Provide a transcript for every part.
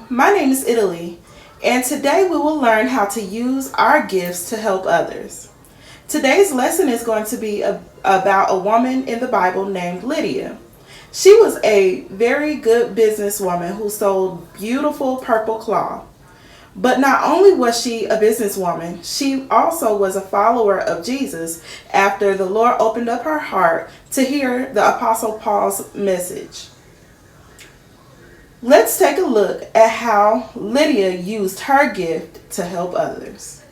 My name is Italy, and today we will learn how to use our gifts to help others. Today's lesson is going to be about a woman in the Bible named Lydia. She was a very good businesswoman who sold beautiful purple cloth. But not only was she a businesswoman, she also was a follower of Jesus after the Lord opened up her heart to hear the Apostle Paul's message. Let's take a look at how Lydia used her gift to help others.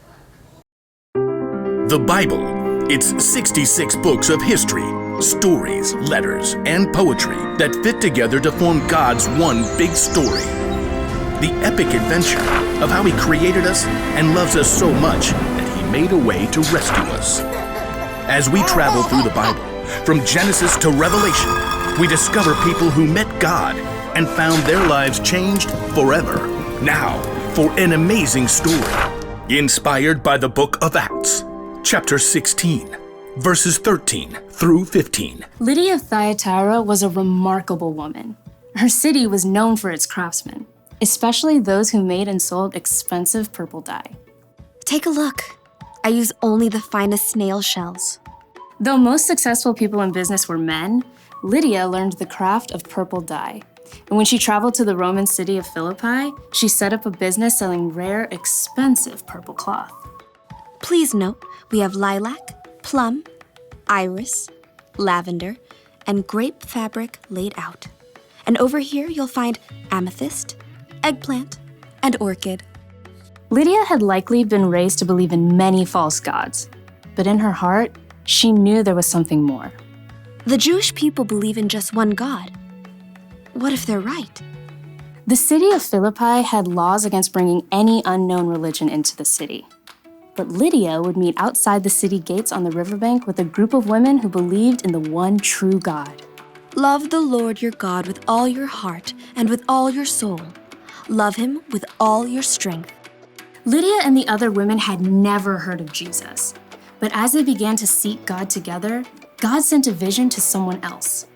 The Bible. It's 66 books of history, stories, letters, and poetry that fit together to form God's one big story. The epic adventure of how He created us and loves us so much that He made a way to rescue us. As we travel through the Bible, from Genesis to Revelation, we discover people who met God and found their lives changed forever. Now, for an amazing story, inspired by the book of Acts, chapter 16, verses 13 through 15. Lydia of Thyatira was a remarkable woman. Her city was known for its craftsmen, especially those who made and sold expensive purple dye. Take a look. I use only the finest snail shells. Though most successful people in business were men, Lydia learned the craft of purple dye. And when she traveled to the Roman city of Philippi, she set up a business selling rare, expensive purple cloth. Please note, we have lilac, plum, iris, lavender, and grape fabric laid out. And over here you'll find amethyst, eggplant, and orchid. Lydia had likely been raised to believe in many false gods, but in her heart, she knew there was something more. The Jewish people believe in just one God. What if they're right? The city of Philippi had laws against bringing any unknown religion into the city. But Lydia would meet outside the city gates on the riverbank with a group of women who believed in the one true God. Love the Lord your God with all your heart and with all your soul. Love Him with all your strength. Lydia and the other women had never heard of Jesus. But as they began to seek God together, God sent a vision to someone else,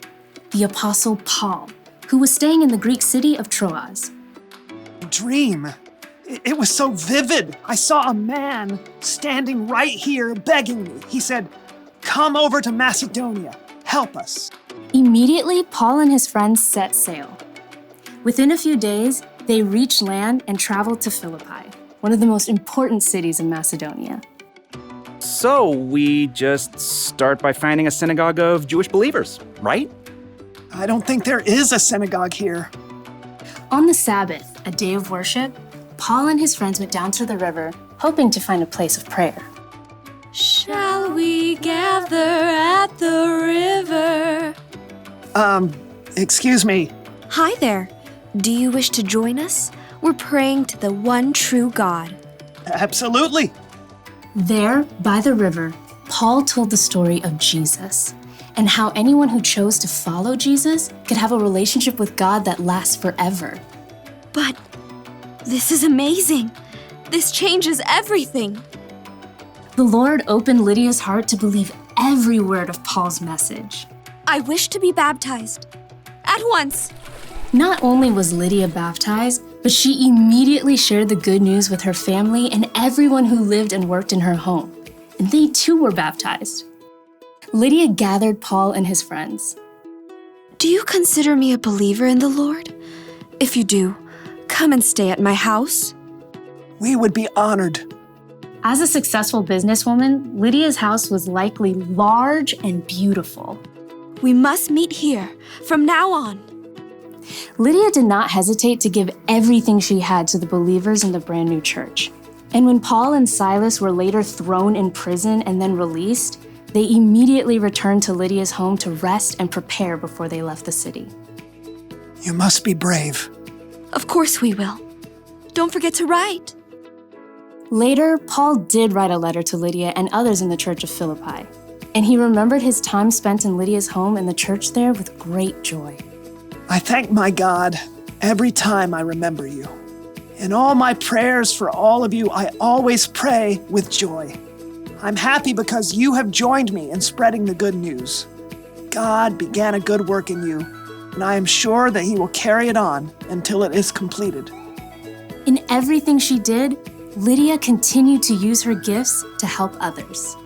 the Apostle Paul, who was staying in the Greek city of Troas. Dream. It was so vivid. I saw a man standing right here begging me. He said, "Come over to Macedonia. Help us." Immediately, Paul and his friends set sail. Within a few days, they reached land and traveled to Philippi, one of the most important cities in Macedonia. So we just start by finding a synagogue of Jewish believers, right? I don't think there is a synagogue here. On the Sabbath, a day of worship, Paul and his friends went down to the river, hoping to find a place of prayer. Shall we gather at the river? Excuse me. Hi there. Do you wish to join us? We're praying to the one true God. Absolutely. There, by the river, Paul told the story of Jesus and how anyone who chose to follow Jesus could have a relationship with God that lasts forever. But this is amazing. This changes everything. The Lord opened Lydia's heart to believe every word of Paul's message. I wish to be baptized. At once. Not only was Lydia baptized, But she immediately shared the good news with her family and everyone who lived and worked in her home, and they too were baptized. Lydia gathered Paul and his friends. Do you consider me a believer in the Lord? If you do, come and stay at my house. We would be honored. As a successful businesswoman, Lydia's house was likely large and beautiful. We must meet here from now on. Lydia did not hesitate to give everything she had to the believers in the brand new church. And when Paul and Silas were later thrown in prison and then released, they immediately returned to Lydia's home to rest and prepare before they left the city. You must be brave. Of course we will. Don't forget to write. Later, Paul did write a letter to Lydia and others in the church of Philippi, and he remembered his time spent in Lydia's home and the church there with great joy. I thank my God every time I remember you. In all my prayers for all of you, I always pray with joy. I'm happy because you have joined me in spreading the good news. God began a good work in you, and I am sure that he will carry it on until it is completed. In everything she did, Lydia continued to use her gifts to help others.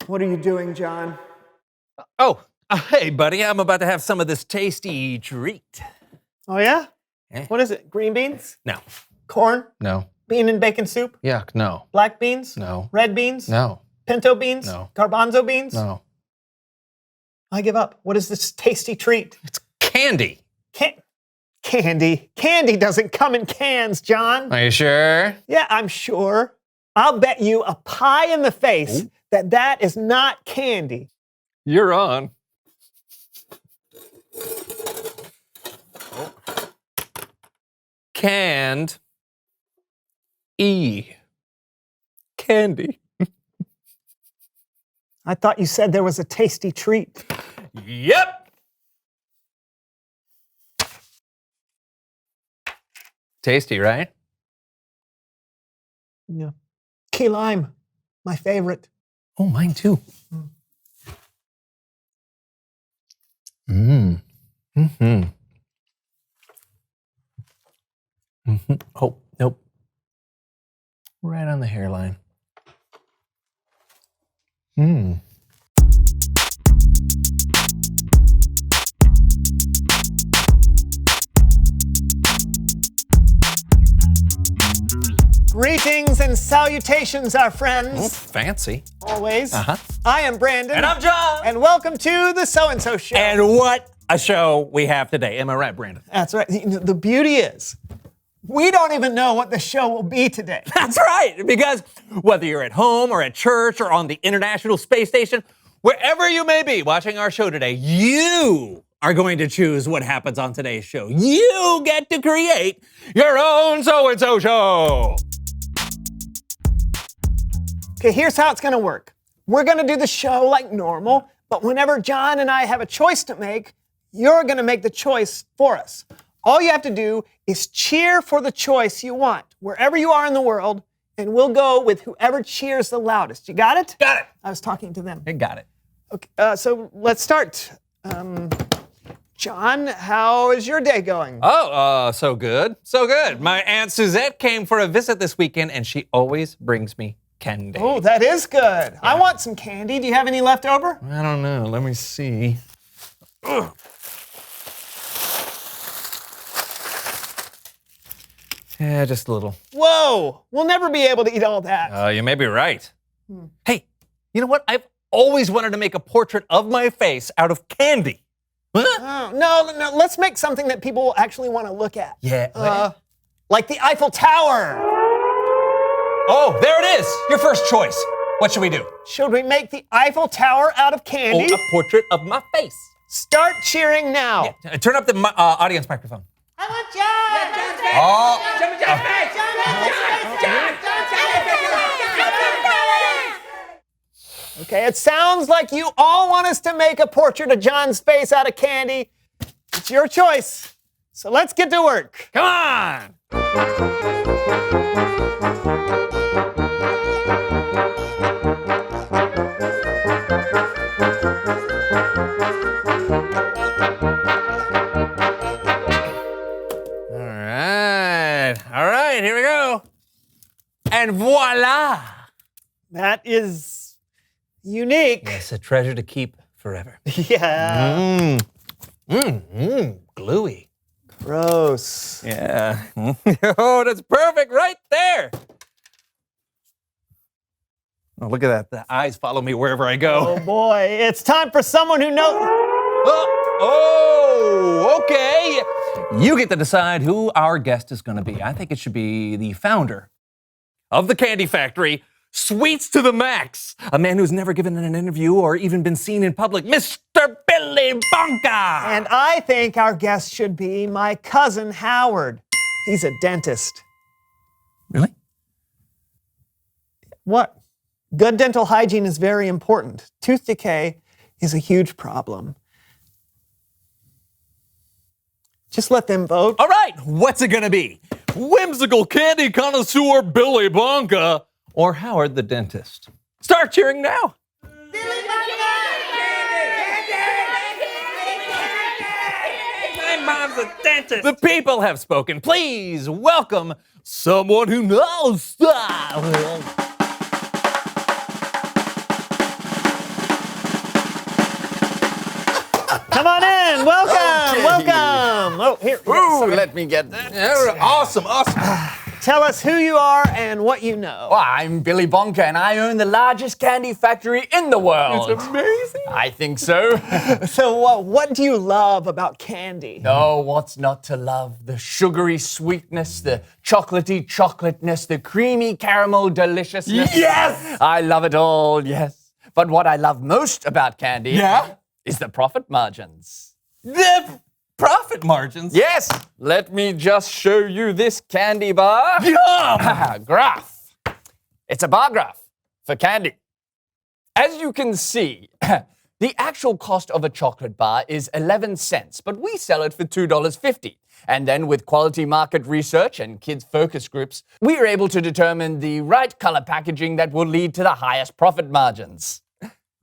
What are you doing, John? Oh, hey, buddy, I'm about to have some of this tasty treat. Oh, yeah? Eh? What is it? Green beans? No. Corn? No. Bean and bacon soup? Yuck, no. Black beans? No. Red beans? No. Pinto beans? No. Garbanzo beans? No. I give up. What is this tasty treat? It's candy. Candy. Candy doesn't come in cans, John. Are you sure? Yeah, I'm sure. I'll bet you a pie in the face that is not candy. You're on. Canned candy. I thought you said there was a tasty treat. Yep. Tasty, right? Yeah. Key lime, my favorite. Oh, mine too. Mm. Mm-hmm. Mm-hmm. Oh, nope. Right on the hairline. Mm. Greetings and salutations, our Oh, friends. fancy. Always. Uh-huh. I am Brandon. And I'm John. And welcome to the So-and-So Show. And what a show we have today. Am I right, Brandon? That's right. The beauty is, we don't even know what the show will be today. That's right, because whether you're at home or at church or on the International Space Station, wherever you may be watching our show today, you are going to choose what happens on today's show. You get to create your own So-and-So show. Okay, here's how it's going to work. We're going to do the show like normal, but whenever John and I have a choice to make, you're going to make the choice for us. All you have to do is cheer for the choice you want, wherever you are in the world, and we'll go with whoever cheers the loudest. You got it? Got it. I was talking to them. I got it. Okay, so let's start. John, how is your day going? Oh, so good. So good. My Aunt Suzette came for a visit this weekend, and she always brings me candy. Oh, that is good. I want some candy. Do you have any left over? I don't know. Let me see. Ugh. Yeah, just a little. Whoa, we'll never be able to eat all that. You may be right. Hey, you know what? I've always wanted to make a portrait of my face out of candy. Huh? Oh, no, let's make something that people will actually want to look at. Yeah. Like the Eiffel Tower. Oh, there it is. Your first choice. What should we do? Should we make the Eiffel Tower out of candy? Oh, a portrait of my face. Start cheering now. Yeah, turn up the audience microphone. I want John! Oh. Okay, it sounds like you all want us to make a portrait of John's face out of candy. It's your choice. So let's get to work. Come on. All right, here we go. And voila. That is unique. Yes, a treasure to keep forever. Yeah. Gluey. Gross. Yeah. Oh, that's perfect right there. Oh, look at that. The eyes follow me wherever I go. Oh boy, it's time for someone who knows. Oh, okay. You get to decide who our guest is going to be. I think it should be the founder of the candy factory, Sweets to the Max, a man who's never given an interview or even been seen in public, Mr. Billy Bonka. And I think our guest should be my cousin Howard. He's a dentist. Really? What? Good dental hygiene is very important. Tooth decay is a huge problem. Just let them vote. All right, what's it gonna be? Whimsical candy connoisseur Billy Bonka or Howard the dentist? Start cheering now. My mom's a dentist. The people have spoken. Please welcome someone who knows stuff. Come on in. Welcome. Okay. Welcome. Oh, here. Ooh, let me get that. Awesome. Tell us who you are and what you know. Well, I'm Billy Bonker, and I own the largest candy factory in the world. It's amazing. I think so. So what do you love about candy? Oh, what's not to love? The sugary sweetness, the chocolatey chocolateness, the creamy caramel deliciousness. Yes! I love it all, yes. But what I love most about candy is the profit margins. The profit margins? Yes, let me just show you this candy bar. Yum! Graph. It's a bar graph for candy. As you can see, the actual cost of a chocolate bar is 11 cents, but we sell it for $2.50. And then with quality market research and kids focus groups, we are able to determine the right color packaging that will lead to the highest profit margins.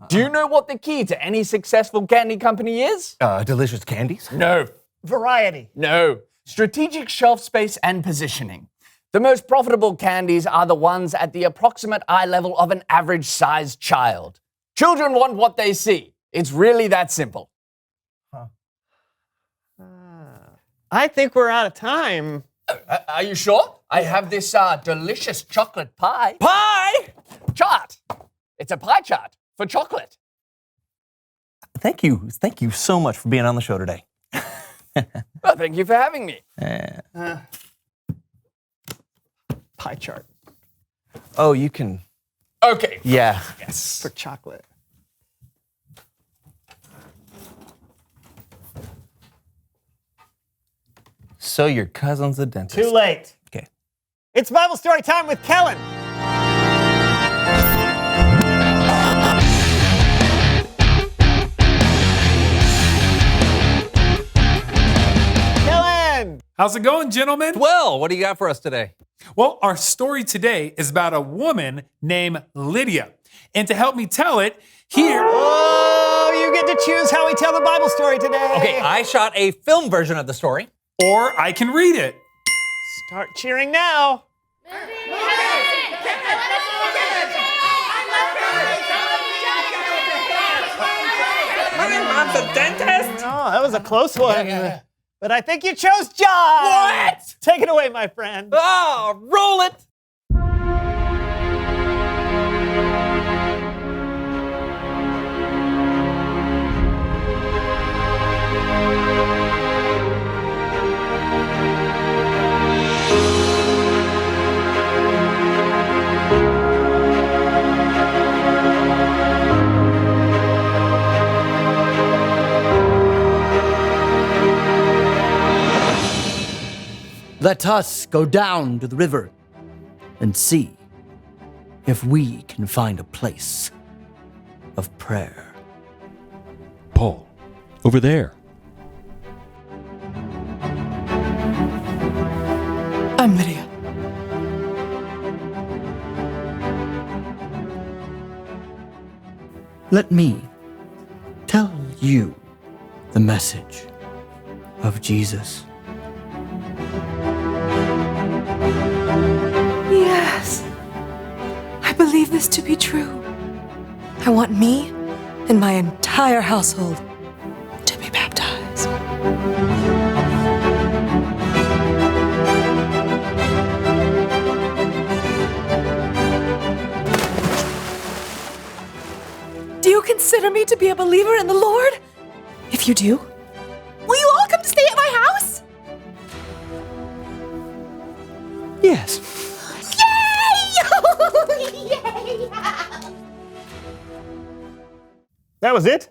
Do you know what the key to any successful candy company is? Delicious candies? No. Variety. No. Strategic shelf space and positioning. The most profitable candies are the ones at the approximate eye level of an average-sized child. Children want what they see. It's really that simple. I think we're out of time. Are you sure? I have this delicious chocolate pie. Pie! Chart. It's a pie chart for chocolate. Thank you so much for being on the show today. Well, thank you for having me. Pie chart Oh, you can. Okay. Yeah. Yes. for chocolate. So your cousin's a dentist. Too late. Okay. It's Bible story time with Kellen. Kellen! How's it going, gentlemen? Well, what do you got for us today? Well, our story today is about a woman named Lydia. And to help me tell it, here. Oh, you get to choose how we tell the Bible story today. Okay, I shot a film version of the story. Or I can read it. Start cheering now. Mom's a dentist? Oh, that was a close one. But I think you chose John. What? Take it away, my friend. Oh, roll it! Let us go down to the river and see if we can find a place of prayer. Paul, over there. I'm Lydia. Let me tell you the message of Jesus. Yes. I believe this to be true. I want me and my entire household to be baptized. Do you consider me to be a believer in the Lord? If you do, will you all come to stay at my house? Yes. Yay! That was it?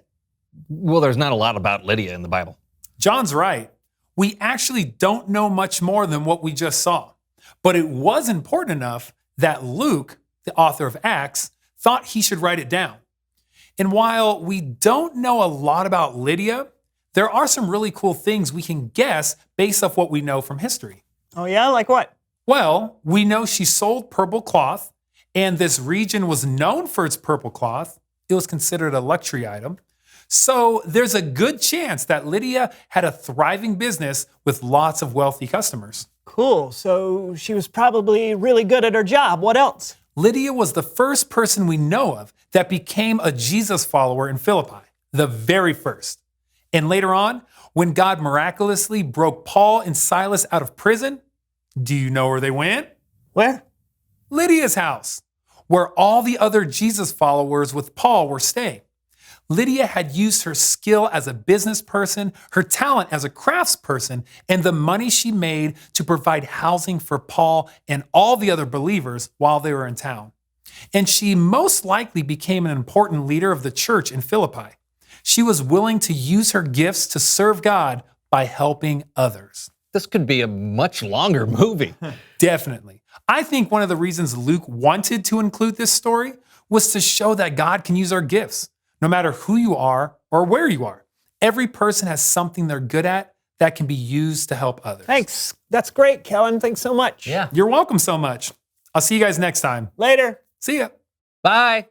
Well, there's not a lot about Lydia in the Bible. John's right. We actually don't know much more than what we just saw. But it was important enough that Luke, the author of Acts, thought he should write it down. And while we don't know a lot about Lydia, there are some really cool things we can guess based off what we know from history. Oh yeah, like what? Well, we know she sold purple cloth, and this region was known for its purple cloth. It was considered a luxury item. So there's a good chance that Lydia had a thriving business with lots of wealthy customers. Cool, so she was probably really good at her job. What else? Lydia was the first person we know of that became a Jesus follower in Philippi, the very first. And later on, when God miraculously broke Paul and Silas out of prison, do you know where they went? Where? Lydia's house, where all the other Jesus followers with Paul were staying. Lydia had used her skill as a business person, her talent as a craftsperson, and the money she made to provide housing for Paul and all the other believers while they were in town. And she most likely became an important leader of the church in Philippi. She was willing to use her gifts to serve God by helping others. This could be a much longer movie. Definitely. I think one of the reasons Luke wanted to include this story was to show that God can use our gifts, no matter who you are or where you are. Every person has something they're good at that can be used to help others. Thanks. That's great, Kellen. Thanks so much. Yeah. You're welcome so much. I'll see you guys next time. Later. See ya. Bye.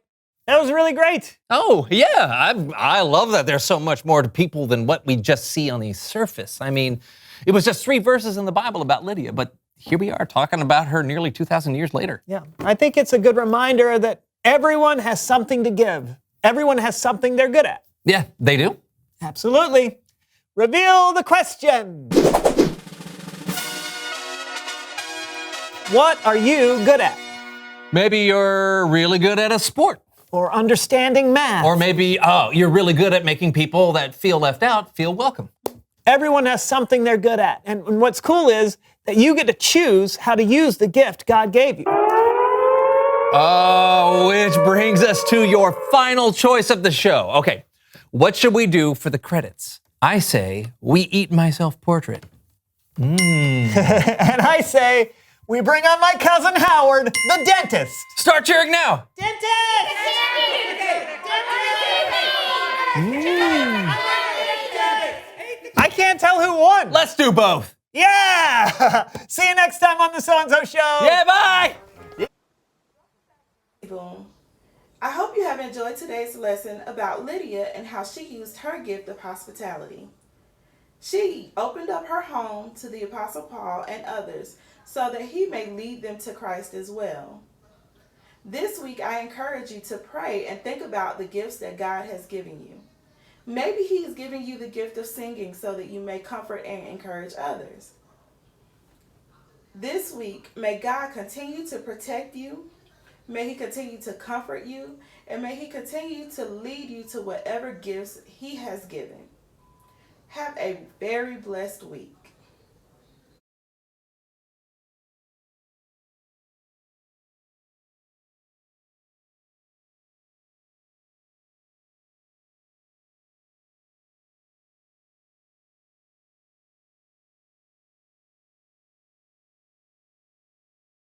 That was really great. Oh, yeah. I love that there's so much more to people than what we just see on the surface. I mean, it was just 3 verses in the Bible about Lydia, but here we are talking about her nearly 2,000 years later. Yeah. I think it's a good reminder that everyone has something to give. Everyone has something they're good at. Yeah, they do. Absolutely. Reveal the question. What are you good at? Maybe you're really good at a sport. Or understanding math. Or maybe, you're really good at making people that feel left out feel welcome. Everyone has something they're good at. And what's cool is that you get to choose how to use the gift God gave you. Oh, which brings us to your final choice of the show. Okay, what should we do for the credits? I say we eat my self-portrait. And I say we bring on my cousin Howard, the dentist. Start cheering now. Dentist! I can't tell who won. Let's do both. Yeah! See you next time on the So-and-So Show. Yeah, bye! Boom. I hope you have enjoyed today's lesson about Lydia and how she used her gift of hospitality. She opened up her home to the Apostle Paul and others so that he may lead them to Christ as well. This week, I encourage you to pray and think about the gifts that God has given you. Maybe he is giving you the gift of singing so that you may comfort and encourage others. This week, may God continue to protect you. May he continue to comfort you, and may he continue to lead you to whatever gifts he has given. Have a very blessed week.